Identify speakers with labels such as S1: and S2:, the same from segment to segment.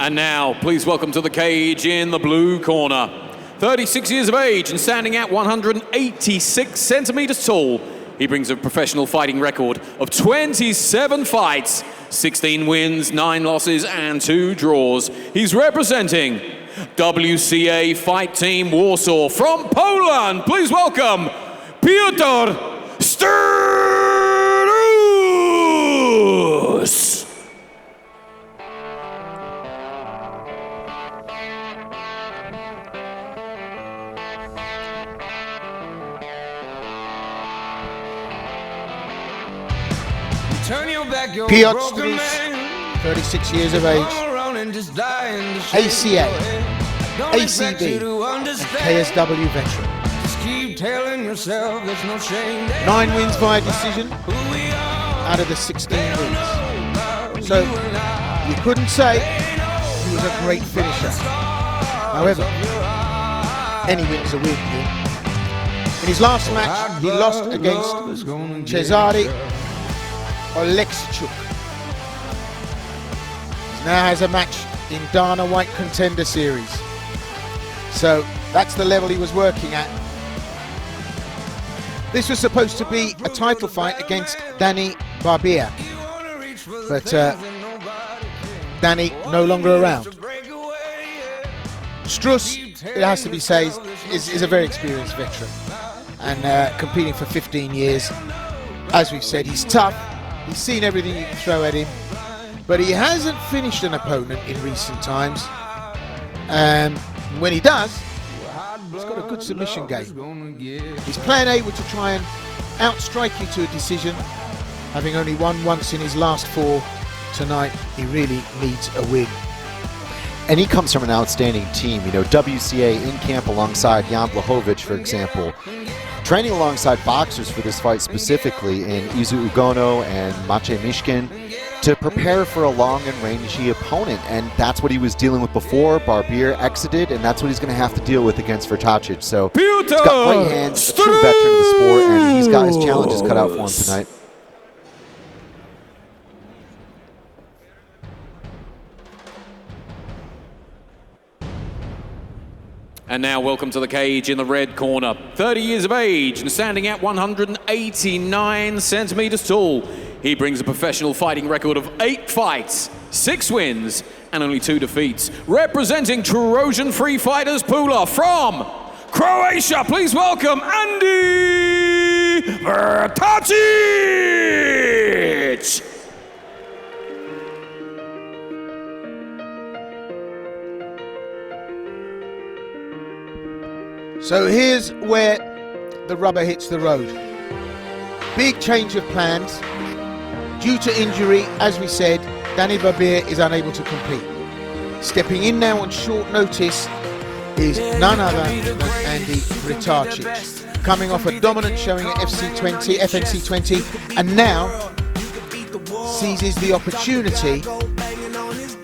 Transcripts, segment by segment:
S1: And now, please welcome to the cage in the blue corner, 36 years of age and standing at 186 centimeters tall. He brings a professional fighting record of 27 fights, 16 wins, 9 losses, and 2 draws. He's representing WCA Fight Team Warsaw from Poland. Please welcome Piotr Strus.
S2: Piotr Strus, 36 years of age, ACA, ACB, and KSW veteran. 9 wins via decision out of the 16 wins. So you couldn't say he was a great finisher. However, any win's a win here. In his last match, he lost against Cezary Oleksichuk. He now has a match in Dana White Contender Series. So that's the level he was working at. This was supposed to be a title fight against Danny Barbier, but Danny no longer around. Strus, it has to be said, is a very experienced veteran and competing for 15 years. As we've said, he's tough. He's seen everything you can throw at him, but he hasn't finished an opponent in recent times. When he does, he's got a good submission game. He's plan able to try and outstrike you to a decision. Having only won once in his last 4 tonight, he really needs a win.
S3: And he comes from an outstanding team. You know, WCA in camp alongside Jan Blachowicz, for example. Training alongside boxers for this fight specifically in Izu Ugono and Maciej Mishkin to prepare for a long and rangy opponent. And that's what he was dealing with before. Barbier exited, and that's what he's going to have to deal with against Vrtačić. So he's got great hands, a true veteran of the sport, and he's got his challenges cut out for him tonight.
S1: And now welcome to the cage in the red corner, 30 years of age and standing at 189 centimeters tall. He brings a professional fighting record of 8 fights, 6 wins, and only 2 defeats. Representing Trojan Free Fighters Pula from Croatia, please welcome Andi Vrtačić.
S2: So here's where the rubber hits the road. Big change of plans. Due to injury, as we said, Danny Barbier is unable to compete. Stepping in now on short notice is none other than Andi Vrtačić, coming off a dominant showing at FNC23, and now seizes the opportunity,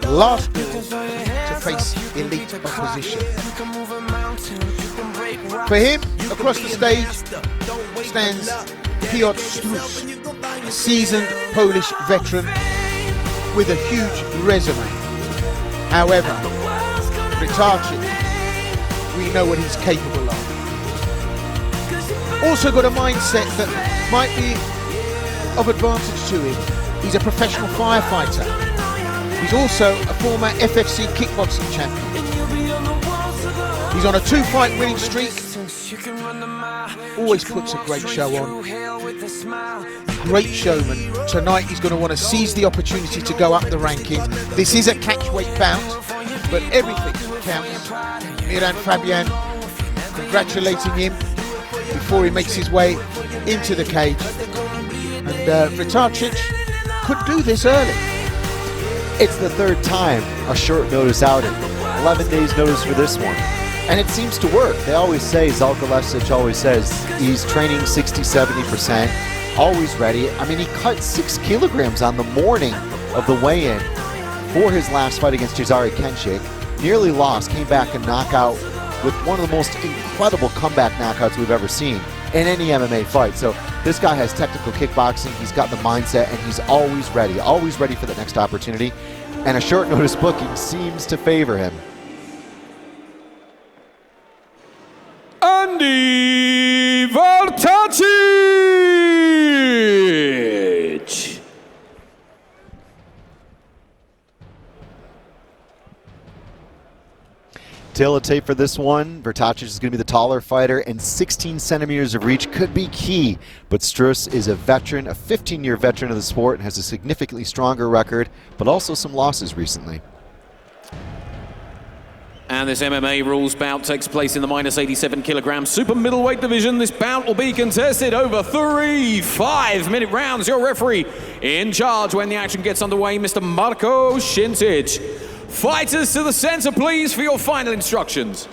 S2: last ball, to face elite opposition. For him, across the stage stands Piotr Strus, a seasoned Polish veteran with a huge resume. However, Vrtačić, we know what he's capable of. Also got a mindset that might be of advantage to him. He's a professional firefighter. He's also a former FFC kickboxing champion. He's on a 2-fight winning streak. Always puts a great show on. Great showman. Tonight he's going to want to seize the opportunity to go up the rankings. This is a catchweight bout, but everything counts. Miran Fabian congratulating him before he makes his way into the cage. And Vrtačić could do this early.
S3: It's the 3rd time a short notice outing. 11 days notice for this one. And it seems to work. They always say, Zalkalesic always says, he's training 60-70%, always ready. I mean, he cut 6 kilograms on the morning of the weigh-in for his last fight against Cezary Kenchik. Nearly lost, came back and knockout with one of the most incredible comeback knockouts we've ever seen in any MMA fight. So this guy has technical kickboxing, he's got the mindset, and he's always ready for the next opportunity. and a short notice booking seems to favor him.
S1: Andi Vrtačić.
S3: Tail of tape for this one. Vrtačić is going to be the taller fighter, and 16 centimeters of reach could be key. But Strus is a veteran, a 15-year veteran of the sport, and has a significantly stronger record, but also some losses recently.
S1: And this MMA rules bout takes place in the minus 87 kilogram super middleweight division. This bout will be contested over 3 5-minute rounds. Your referee in charge when the action gets underway, Mr. Marko Šincic. Fighters to the center, please, for your final instructions.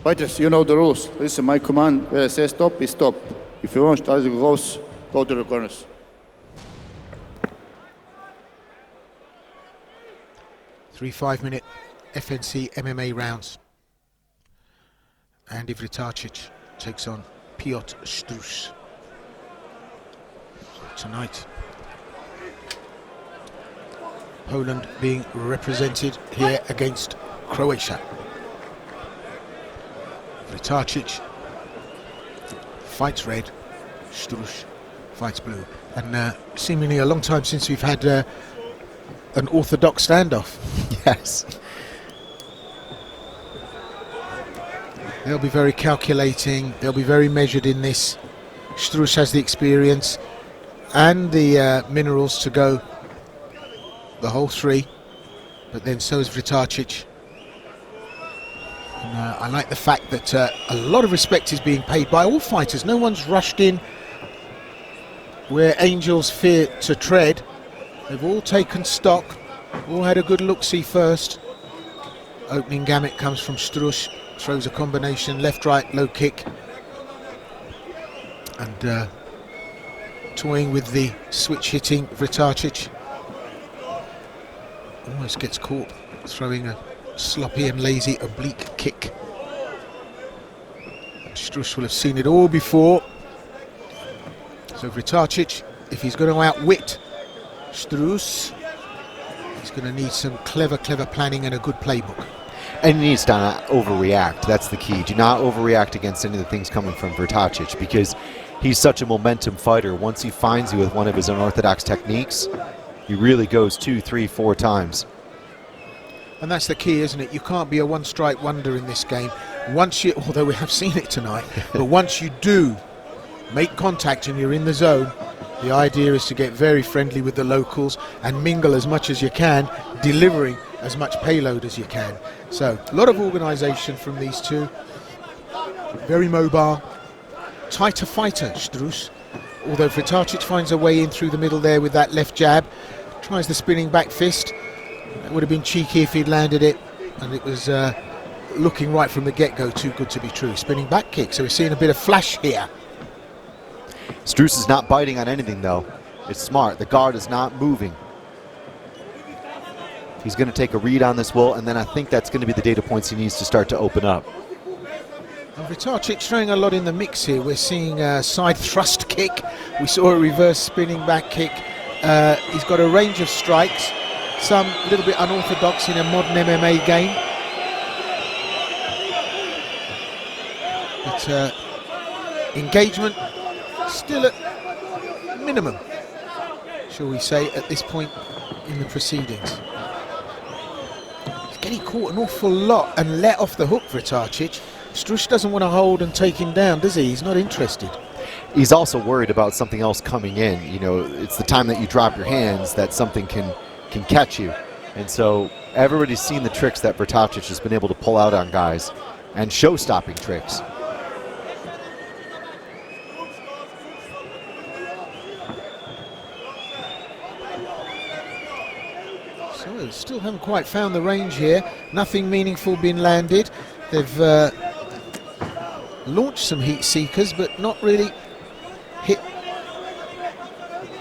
S4: Fighters, you know the rules. Listen, my command, where I say stop, is stop. If you want, as it goes, go to the corners.
S2: Three 5-minute FNC MMA rounds. Andi Vrtačić takes on Piotr Strus. Tonight, Poland being represented here against Croatia. Vrtačić fights red, Strus fights blue. And seemingly a long time since we've had an orthodox standoff.
S3: Yes.
S2: They'll be very calculating, they'll be very measured in this. Strus has the experience and the minerals to go the whole 3, but then so is Vrtačić. And, I like the fact that a lot of respect is being paid by all fighters. No one's rushed in where angels fear to tread. They've all taken stock, all had a good look-see first. Opening gamut comes from Strus, throws a combination left-right low kick, and toying with the switch hitting Vrtačić. Almost gets caught throwing a sloppy and lazy oblique kick. Strus will have seen it all before. So Vrtačić, if he's going to outwit Strus, he's going to need some clever planning and a good playbook.
S3: And he needs to not overreact. That's the key. Do not overreact against any of the things coming from Vrtačić, because he's such a momentum fighter. Once he finds you with one of his unorthodox techniques, he really goes 2, 3, 4 times.
S2: And that's the key, isn't it? You can't be a one-strike wonder in this game. Once you, although we have seen it tonight, but once you do make contact and you're in the zone, the idea is to get very friendly with the locals and mingle as much as you can, delivering as much payload as you can. So a lot of organisation from these two. Very mobile, tighter fighter, Strus. Although Vrtačić finds a way in through the middle there with that left jab, tries the spinning back fist. That would have been cheeky if he'd landed it, and it was looking right from the get-go too good to be true. Spinning back kick, so we're seeing a bit of flash here.
S3: Strus is not biting on anything though. It's smart. The guard is not moving. He's going to take a read on this wall, and then I think that's going to be the data points he needs to start to open up.
S2: Vrtačić throwing a lot in the mix here. We're seeing a side thrust kick. We saw a reverse spinning back kick. He's got a range of strikes, some a little bit unorthodox in a modern MMA game. But engagement still at minimum, shall we say, at this point in the proceedings. He's getting caught an awful lot and let off the hook, Vrtačić. Strus doesn't want to hold and take him down, does he? He's not interested.
S3: He's also worried about something else coming in. You know, it's the time that you drop your hands that something can catch you. And so everybody's seen the tricks that Vrtačić has been able to pull out on guys, and show-stopping tricks.
S2: So still haven't quite found the range here. Nothing meaningful been landed. They've launched some heat seekers, but not really hit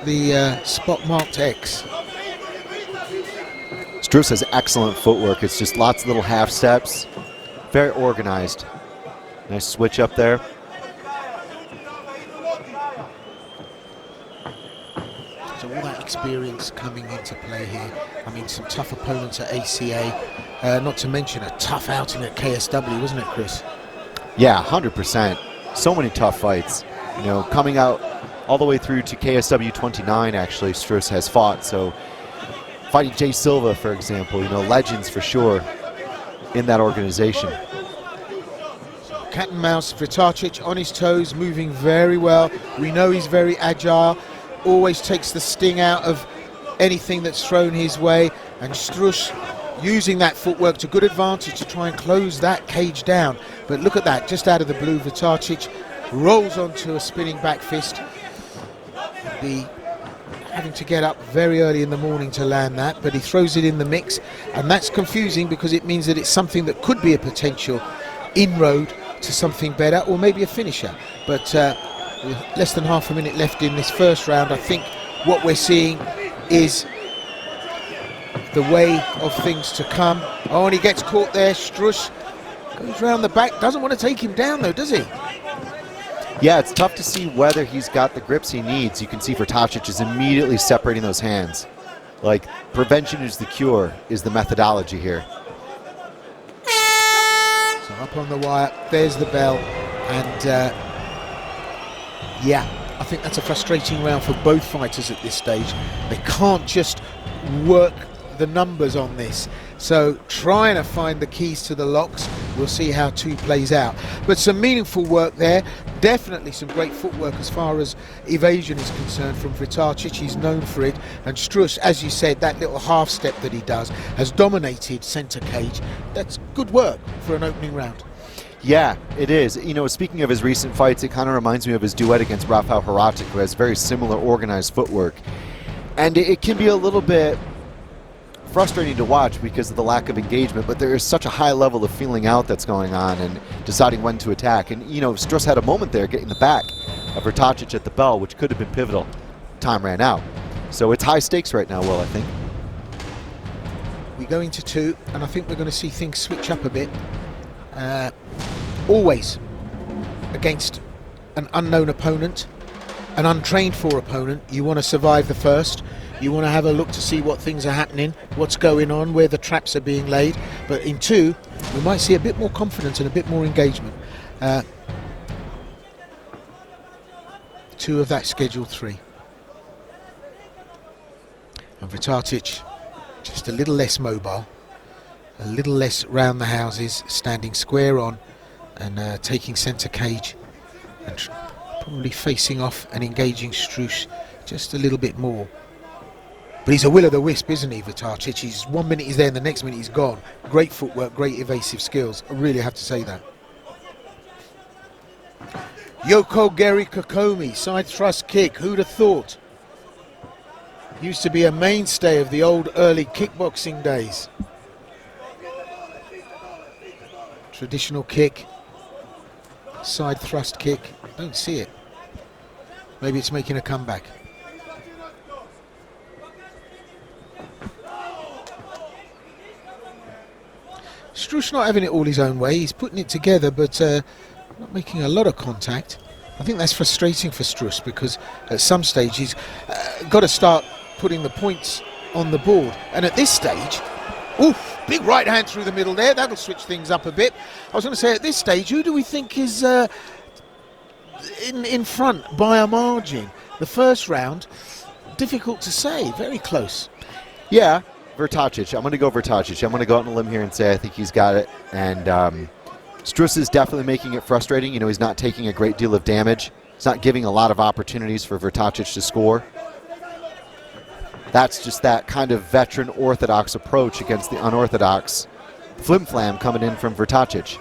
S2: the spot marked X.
S3: Strus has excellent footwork. It's just lots of little half steps. Very organized. Nice switch up there.
S2: So all that experience coming into play here. I mean, some tough opponents at ACA, not to mention a tough outing at KSW, wasn't it, Chris?
S3: Yeah, 100%. So many tough fights. You know, coming out all the way through to KSW 29, actually, Strus has fought. So fighting Jay Silva, for example, you know, legends for sure in that organization.
S2: Cat and mouse, Vrtačić on his toes, moving very well. We know he's very agile, always takes the sting out of anything that's thrown his way. And Strus using that footwork to good advantage to try and close that cage down. But look at that, just out of the blue, Vrtačić rolls onto a spinning back fist. Be having to get up very early in the morning to land that, but he throws it in the mix, and that's confusing because it means that it's something that could be a potential inroad to something better, or maybe a finisher. But with less than half a minute left in this first round, I think what we're seeing is the way of things to come. Oh, and he gets caught there. Strus goes round the back, doesn't want to take him down though, does he?
S3: Yeah, it's tough to see whether he's got the grips he needs. You can see Vrtačić is immediately separating those hands. Like, prevention is the cure, is the methodology here.
S2: So up on the wire, there's the bell, and yeah, I think that's a frustrating round for both fighters at this stage. They can't just work the numbers on this, so trying to find the keys to the locks. We'll see how 2 plays out, but some meaningful work there. Definitely some great footwork as far as evasion is concerned from Vrtačić. He's known for it, and Strus, as you said, that little half step that he does has dominated center cage. That's good work for an opening round.
S3: Yeah, it is. You know, speaking of his recent fights, it kind of reminds me of his duet against Rafael Haratic, who has very similar organized footwork, and it can be a little bit frustrating to watch because of the lack of engagement, but there is such a high level of feeling out that's going on and deciding when to attack. And, you know, Strus had a moment there getting the back of Vrtačić at the bell, which could have been pivotal. Time ran out. So it's high stakes right now, Will, I think.
S2: We go into 2, and I think we're going to see things switch up a bit. Always against an unknown opponent, an untrained for opponent, you want to survive the first. You want to have a look to see what things are happening, what's going on, where the traps are being laid. But in 2, we might see a bit more confidence and a bit more engagement. 2 of that schedule 3. And Vrtačić just a little less mobile, a little less round the houses, standing square on and taking centre cage, and probably facing off and engaging Strus just a little bit more. But he's a will-o'-the-wisp, isn't he, Vrtačić? He's 1 minute he's there and the next minute he's gone. Great footwork, great evasive skills. I really have to say that. Yoko Geri Kokomi, side thrust kick. Who'd have thought? Used to be a mainstay of the old early kickboxing days. Traditional kick. Side thrust kick. Don't see it. Maybe it's making a comeback. Strus not having it all his own way. He's putting it together, but not making a lot of contact. I think that's frustrating for Strus because at some stage he's got to start putting the points on the board. And at this stage, oof, big right hand through the middle there. That'll switch things up a bit. I was going to say, at this stage, who do we think is in front by a margin? The first round, difficult to say. Very close.
S3: Yeah. Vrtačić. I'm going to go Vrtačić. I'm going to go out on a limb here and say I think he's got it. And Strus is definitely making it frustrating. You know, he's not taking a great deal of damage. He's not giving a lot of opportunities for Vrtačić to score. That's just that kind of veteran orthodox approach against the unorthodox flim-flam coming in from Vrtačić.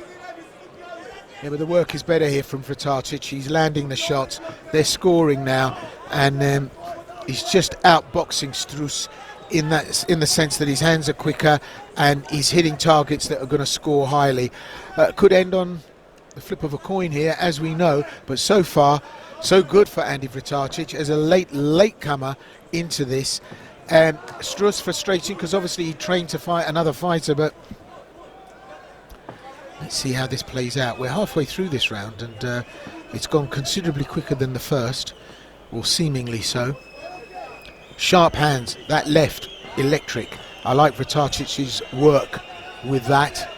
S2: Yeah, but the work is better here from Vrtačić. He's landing the shots. They're scoring now. And he's just outboxing Strus in the sense that his hands are quicker and he's hitting targets that are going to score highly. Could end on the flip of a coin here, as we know, but so far so good for Andi Vrtačić as a late comer into this. And Strus frustrating because obviously he trained to fight another fighter, but let's see how this plays out. We're halfway through this round and it's gone considerably quicker than the first, or seemingly so. Sharp hands, that left, electric. I like Vrtacic's work with that.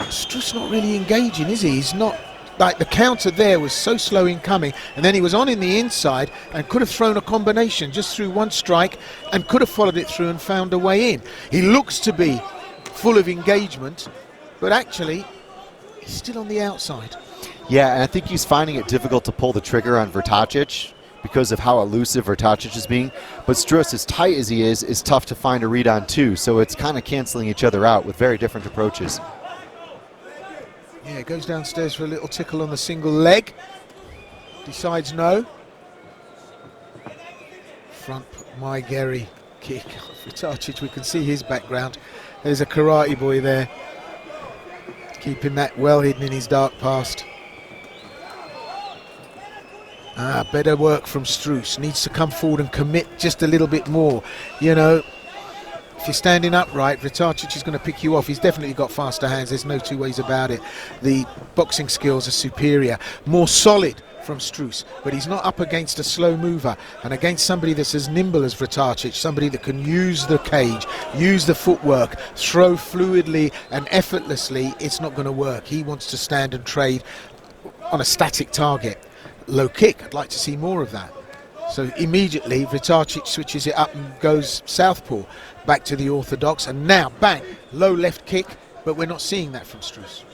S2: Strus not really engaging, is he? He's not, like the counter there was so slow in coming, and then he was on in the inside and could have thrown a combination just through one strike and could have followed it through and found a way in. He looks to be full of engagement, but actually he's still on the outside.
S3: Yeah, and I think he's finding it difficult to pull the trigger on Vrtačić because of how elusive Vrtačić is being. But Strus, as tight as he is tough to find a read on too, so it's kind of canceling each other out with very different approaches.
S2: Yeah, goes downstairs for a little tickle on the single leg. Decides no. Front Maigeri kick. Vrtačić, we can see his background. There's a karate boy there, keeping that well hidden in his dark past. Better work from Strus. Needs to come forward and commit just a little bit more. You know, if you're standing upright, Vrtačić is going to pick you off. He's definitely got faster hands. There's no two ways about it. The boxing skills are superior. More solid from Strus, but he's not up against a slow mover and against somebody that's as nimble as Vrtačić, somebody that can use the cage, use the footwork, throw fluidly and effortlessly. It's not going to work. He wants to stand and trade on a static target. Low kick, I'd like to see more of that. So immediately Vrtačić switches it up and goes southpaw, back to the orthodox, and now bang, low left kick, but we're not seeing that from Strus.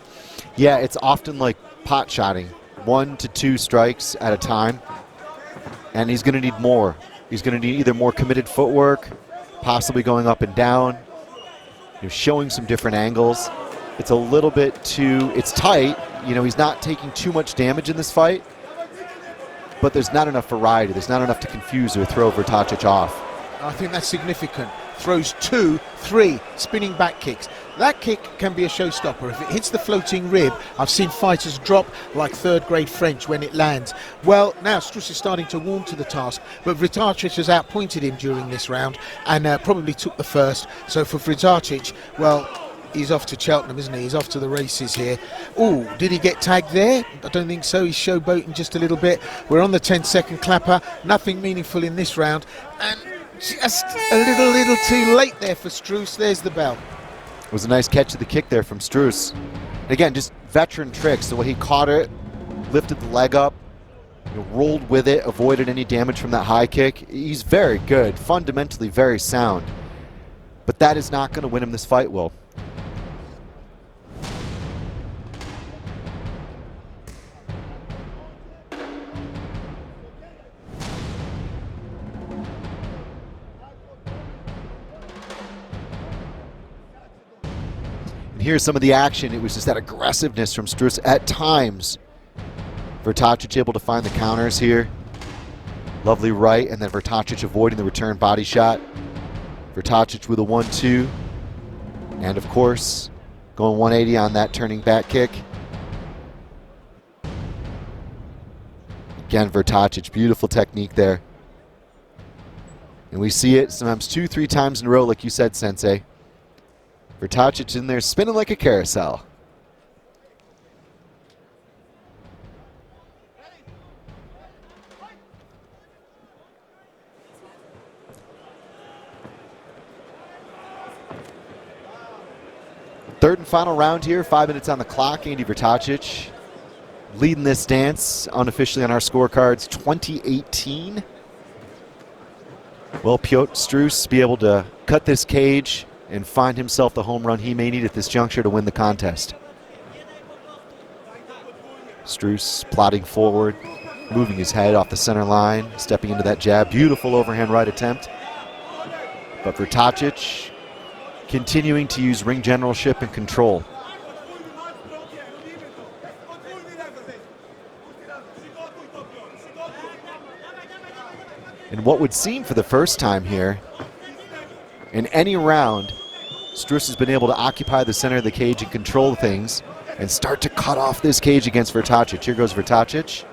S3: Yeah, it's often like pot shotting, 1 to 2 strikes at a time, and he's going to need more. He's going to need either more committed footwork, possibly going up and down, showing some different angles. It's a little bit too, it's tight, he's not taking too much damage in this fight, but there's not enough variety. There's not enough to confuse or throw Vrtačić off.
S2: I think that's significant. Throws 2, 3 spinning back kicks. That kick can be a showstopper. If it hits the floating rib, I've seen fighters drop like third-grade French when it lands. Well, now Strus is starting to warm to the task, but Vrtačić has outpointed him during this round and probably took the first. So for Vrtačić, well, he's off to Cheltenham, isn't he? He's off to the races here. Oh, did he get tagged there? I don't think so. He's showboating just a little bit. We're on the 10-second clapper. Nothing meaningful in this round. And just a little too late there for Strus. There's the bell.
S3: It was a nice catch of the kick there from Strus. Again, just veteran tricks. So when he caught it, lifted the leg up, rolled with it, avoided any damage from that high kick. He's very good, fundamentally very sound. But that is not going to win him this fight, Will. Here's some of the action. It was just that aggressiveness from Strus at times. Vrtačić able to find the counters here. Lovely right, and then Vrtačić avoiding the return body shot. Vrtačić with a 1-2. And of course, going 180 on that turning back kick. Again, Vrtačić, beautiful technique there. And we see it sometimes 2-3 times in a row, like you said, Sensei. Vrtačić in there spinning like a carousel. Third and final round here, 5 minutes on the clock. Andi Vrtačić leading this dance unofficially on our scorecards, 20-18. Will Piotr Strus be able to cut this cage and find himself the home run he may need at this juncture to win the contest? Strus plodding forward, moving his head off the center line, stepping into that jab. Beautiful overhand right attempt. But Vrtačić continuing to use ring generalship and control. And what would seem for the first time here, in any round, Strus has been able to occupy the center of the cage and control things and start to cut off this cage against Vrtačić. Here goes Vrtačić.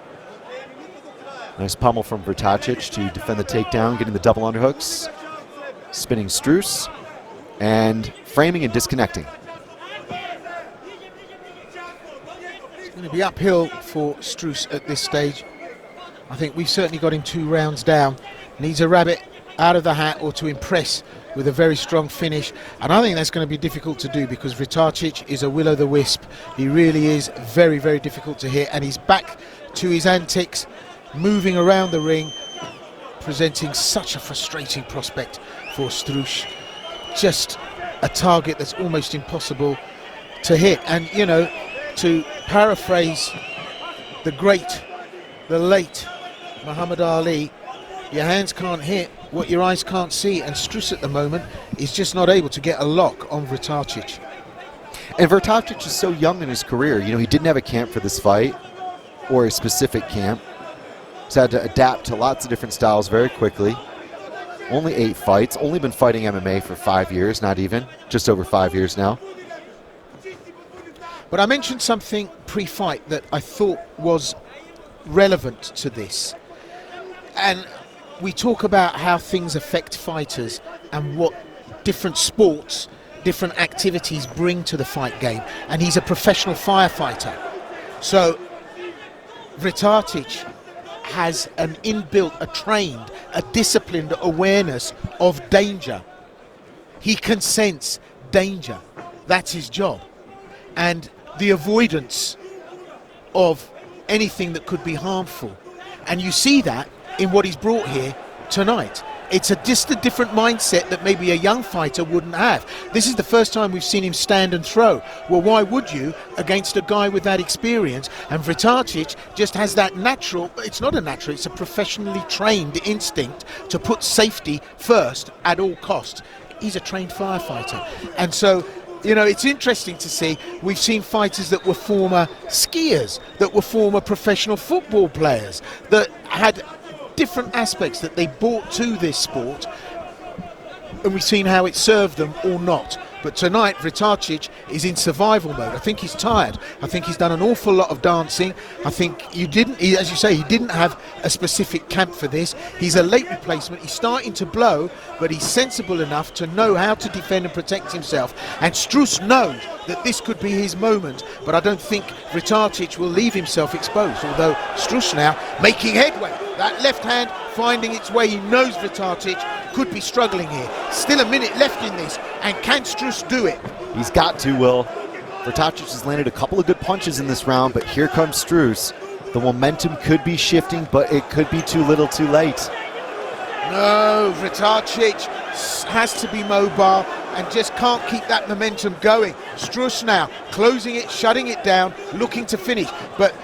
S3: Nice pummel from Vrtačić to defend the takedown, getting the double underhooks. Spinning Strus and framing and disconnecting.
S2: It's going to be uphill for Strus at this stage. I think we've certainly got him 2 rounds down. Needs a rabbit out of the hat or to impress with a very strong finish, and I think that's going to be difficult to do because Vrtačić is a will-o'-the-wisp. He really is very, very difficult to hit, and he's back to his antics, moving around the ring, presenting such a frustrating prospect for Strus. Just a target that's almost impossible to hit. And, you know, to paraphrase the late Muhammad Ali, your hands can't hit what your eyes can't see, and Strus at the moment is just not able to get a lock on Vrtačić.
S3: And Vrtačić is so young in his career. You know, he didn't have a camp for this fight or a specific camp. He's had to adapt to lots of different styles very quickly. Only 8 fights, only been fighting MMA for 5 years, not even, just over 5 years now.
S2: But I mentioned something pre-fight that I thought was relevant to this. And we talk about how things affect fighters and what different sports, different activities bring to the fight game. And he's a professional firefighter. So Vrtačić has an inbuilt, a trained, a disciplined awareness of danger. He can sense danger. That's his job. And the avoidance of anything that could be harmful. And you see that in what he's brought here tonight. It's just a different mindset that maybe a young fighter wouldn't have. This is the first time we've seen him stand and throw. Well, why would you against a guy with that experience? And Vrtačić just has that natural, it's not a natural, it's a professionally trained instinct to put safety first at all costs. He's a trained firefighter. And so, you know, it's interesting to see. We've seen fighters that were former skiers, that were former professional football players, that had different aspects that they brought to this sport, and we've seen how it served them or not. But tonight Vrtačić is in survival mode. I think he's tired. I think he's done an awful lot of dancing. I think as you say, he didn't have a specific camp for this. He's a late replacement. He's starting to blow, but he's sensible enough to know how to defend and protect himself. And Strus knows that this could be his moment, but I don't think Vrtačić will leave himself exposed, although Strus now making headway. That left hand finding its way. He knows Vrtačić could be struggling here. Still a minute left in this, and can Strus do it?
S3: He's got to, Will. Vrtačić has landed a couple of good punches in this round, but here comes Strus. The momentum could be shifting, but it could be too little too late.
S2: No, Vrtačić has to be mobile and just can't keep that momentum going. Strus now closing it, shutting it down, looking to finish. But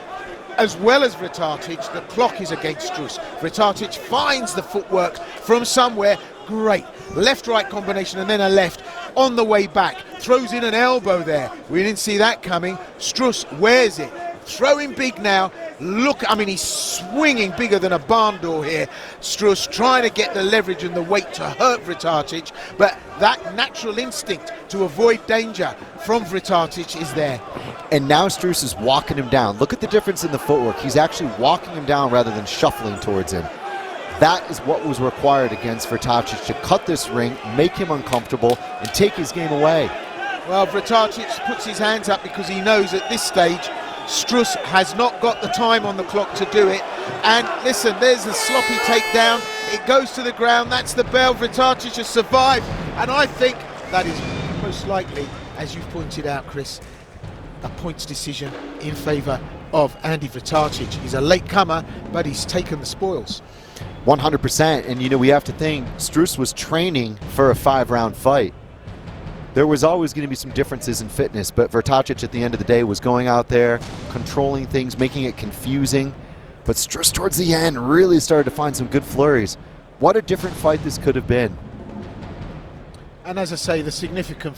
S2: as well as Vrtačić, the clock is against Strus. Vrtačić finds the footwork from somewhere. Great left-right combination, and then a left on the way back. Throws in an elbow there. We didn't see that coming. Strus wears it. Throwing big now. Look, I mean, he's swinging bigger than a barn door here. Strus trying to get the leverage and the weight to hurt Vrtačić, but that natural instinct to avoid danger from Vrtačić is there.
S3: And now Strus is walking him down. Look at the difference in the footwork. He's actually walking him down rather than shuffling towards him. That is what was required against Vrtačić, to cut this ring, make him uncomfortable, and take his game away.
S2: Well, Vrtačić puts his hands up because he knows at this stage Strus has not got the time on the clock to do it. And listen, there's the sloppy takedown. It goes to the ground. That's the bell. Vrtačić has survived. And I think that is most likely, as you've pointed out, Chris, a points decision in favour of Andi Vrtačić. He's a late comer, but he's taken the spoils.
S3: 100%. And, you know, we have to think Strus was training for a 5-round fight. There was always going to be some differences in fitness, but Vrtačić at the end of the day was going out there, controlling things, making it confusing. But Strus towards the end really started to find some good flurries. What a different fight this could have been.
S2: And as I say, the significant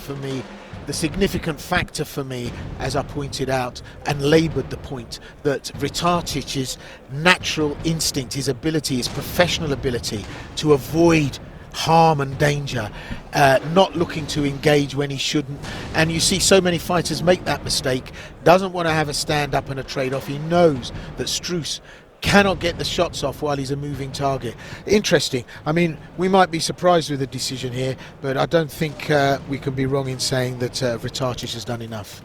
S2: factor for me, as I pointed out and laboured the point, that Vrtačić's natural instinct, his ability, his professional ability to avoid harm and danger, not looking to engage when he shouldn't. And you see so many fighters make that mistake, doesn't want to have a stand-up and a trade-off. He knows that Strus cannot get the shots off while he's a moving target. Interesting. I mean, we might be surprised with the decision here, but I don't think we can be wrong in saying that Vrtačić has done enough.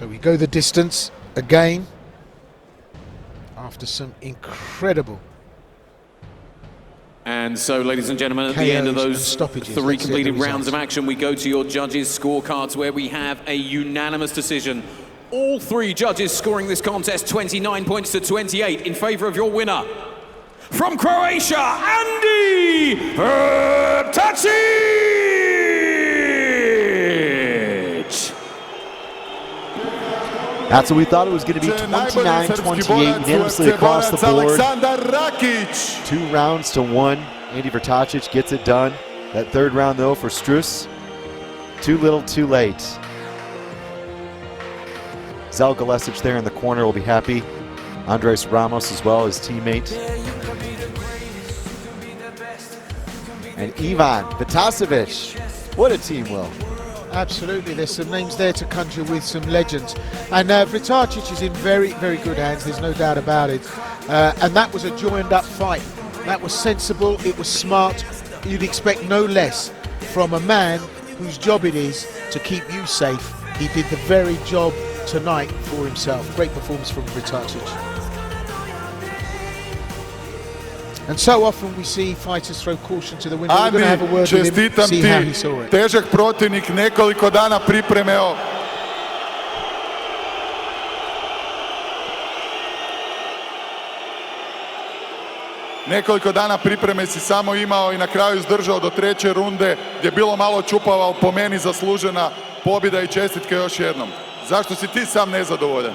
S2: So we go the distance again after some incredible.
S1: And so, ladies and gentlemen, at the end of those 3 completed rounds of action, we go to your judges' scorecards where we have a unanimous decision. All 3 judges scoring this contest 29 points to 28 in favor of your winner. From Croatia, Andi Vrtačić!
S3: That's what we thought it was going to be, 29-28, unanimously across the board. 2 rounds to 1. Andi Vrtačić gets it done. That 3rd round, though, for Strus, too little, too late. Zelko Lesic there in the corner will be happy. Andres Ramos as well, his teammate. And Ivan Vitasevic. What a team, Will.
S2: Absolutely, there's some names there to conjure with, some legends. And Vrtačić is in very, very good hands, there's no doubt about it. And that was a joined up fight. That was sensible, it was smart. You'd expect no less from a man whose job it is to keep you safe. He did the very job tonight for himself. Great performance from Vrtačić. And so often we see fighters throw caution to the wind. We're going to have a word with him, see how he saw it.
S5: Težak protivnik, nekoliko dana pripreme. Nekoliko dana pripreme si samo imao i na kraju izdržao do 3. runde gdje je bilo malo čupava, ali po meni zaslužena pobjeda i čestitke još jednom. Zašto si ti sam nezadovoljan?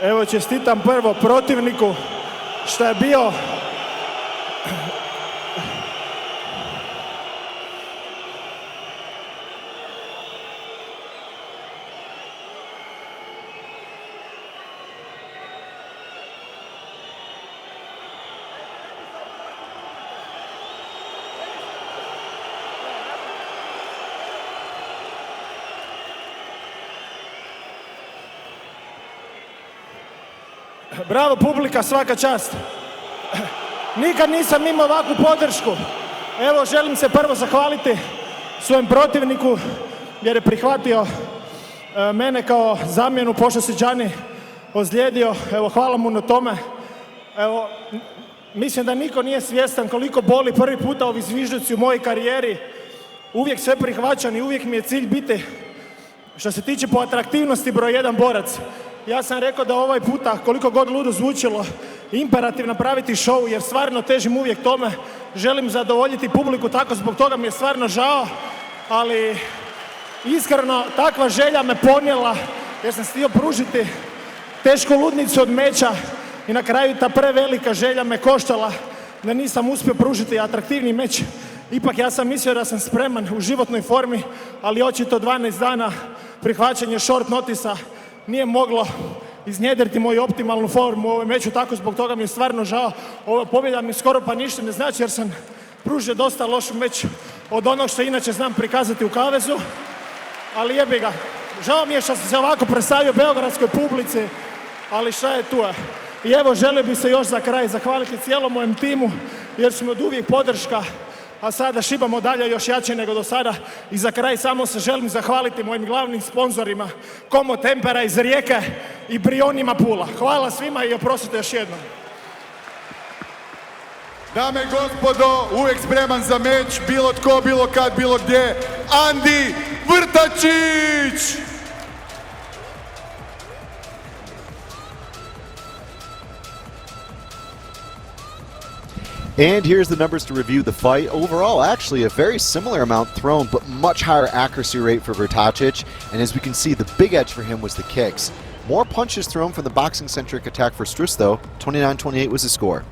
S6: Evo, čestitam prvo protivniku što je bio bravo publika, svaka čast. Nikad nisam imao ovakvu podršku. Evo, želim se prvo zahvaliti svojem protivniku jer je prihvatio mene kao zamjenu pošto se Gianni ozlijedio. Evo, hvala mu na tome. Evo, mislim da niko nije svjestan koliko boli prvi puta ovi zvižduci u mojoj karijeri. Uvijek sve prihvaćam i uvijek mi je cilj biti, što se tiče po atraktivnosti, broj 1 borac. Ja sam rekao da ovaj puta, koliko god ludo zvučilo, imperativ napraviti show, jer stvarno težim uvijek tome. Želim zadovoljiti publiku, tako zbog toga mi je stvarno žao, ali iskreno takva želja me ponijela jer sam htio pružiti tešku ludnicu od meča i na kraju ta prevelika želja me koštala da nisam uspio pružiti atraktivni meč. Ipak ja sam mislio da sam spreman u životnoj formi, ali očito 12 dana prihvaćanje short notisa nije moglo iznjedriti moju optimalnu formu u ovom meču, tako zbog toga mi je stvarno žao. Ova pobjeda mi skoro pa ništa ne znači jer sam pružio dosta lošu meč od onog što inače znam prikazati u kavezu, ali jebi ga. Žao mi je što sam se ovako predstavio beogradskoj publici, ali šta je tu je. I evo, želio bih se još za kraj zahvaliti cijelom mojem timu jer su mi od uvijek podrška, a sada šibamo dalje još jače nego do sada. I za kraj samo se želim zahvaliti mojim glavnim sponzorima Komo Tempera iz Rijeke i Brionima Pula. Hvala svima i oprostite još jednom.
S5: Dame i gospodo, uvijek spreman za meč, bilo tko, bilo kad, bilo gdje, Andi Vrtačić!
S3: And here's the numbers to review the fight. Overall, actually a very similar amount thrown, but much higher accuracy rate for Vrtačić. And as we can see, the big edge for him was the kicks. More punches thrown from the boxing-centric attack for Strus, though. 29-28 was the score.